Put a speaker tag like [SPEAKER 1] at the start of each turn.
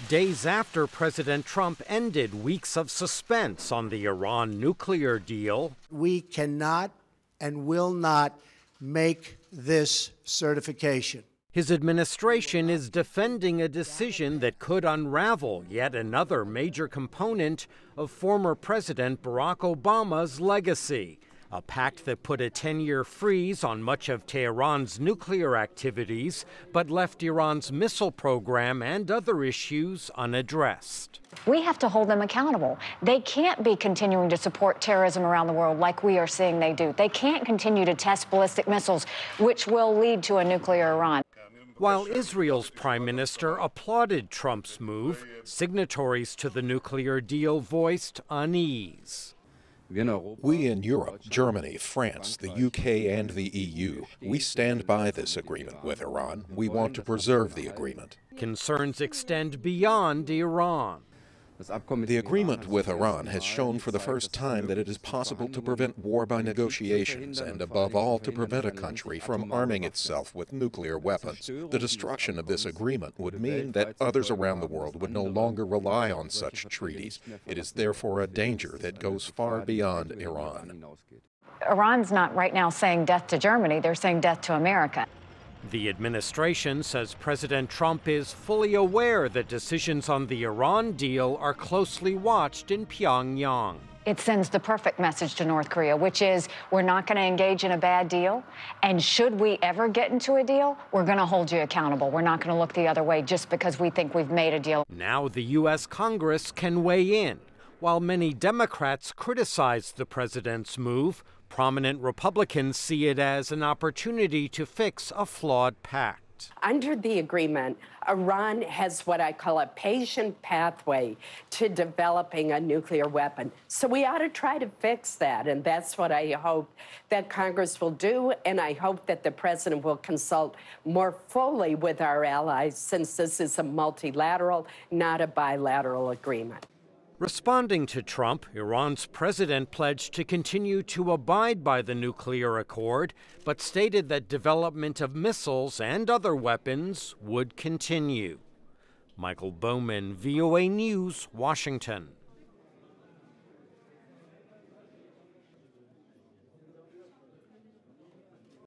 [SPEAKER 1] Days after President Trump ended weeks of suspense on the Iran nuclear deal,
[SPEAKER 2] we cannot and will not make this certification.
[SPEAKER 1] His administration is defending a decision that could unravel yet another major component of former President Barack Obama's legacy, a pact that put a 10-year freeze on much of Tehran's nuclear activities, but left Iran's missile program and other issues unaddressed.
[SPEAKER 3] We have to hold them accountable. They can't be continuing to support terrorism around the world like we are seeing they do. They can't continue to test ballistic missiles, which will lead to a nuclear Iran.
[SPEAKER 1] While Israel's prime minister applauded Trump's move, signatories to the nuclear deal voiced unease.
[SPEAKER 4] We in Europe, Germany, France, the UK, and the EU, we stand by this agreement with Iran. We want to preserve the agreement.
[SPEAKER 1] Concerns extend beyond Iran.
[SPEAKER 4] The agreement with Iran has shown for the first time that it is possible to prevent war by negotiations and, above all, to prevent a country from arming itself with nuclear weapons. The destruction of this agreement would mean that others around the world would no longer rely on such treaties. It is therefore a danger that goes far beyond Iran.
[SPEAKER 3] Iran's not right now saying death to Germany, they're saying death to America.
[SPEAKER 1] The administration says President Trump is fully aware that decisions on the Iran deal are closely watched in Pyongyang.
[SPEAKER 3] It sends the perfect message to North Korea, which is we're not going to engage in a bad deal, and should we ever get into a deal, we're going to hold you accountable. We're not going to look the other way just because we think we've made a deal.
[SPEAKER 1] Now the U.S. Congress can weigh in. While many Democrats criticize the president's move, prominent Republicans see it as an opportunity to fix a flawed pact.
[SPEAKER 5] Under the agreement, Iran has what I call a patient pathway to developing a nuclear weapon. So we ought to try to fix that, and that's what I hope that Congress will do, and I hope that the president will consult more fully with our allies, since this is a multilateral, not a bilateral agreement.
[SPEAKER 1] Responding to Trump, Iran's president pledged to continue to abide by the nuclear accord, but stated that development of missiles and other weapons would continue. Michael Bowman, VOA News, Washington.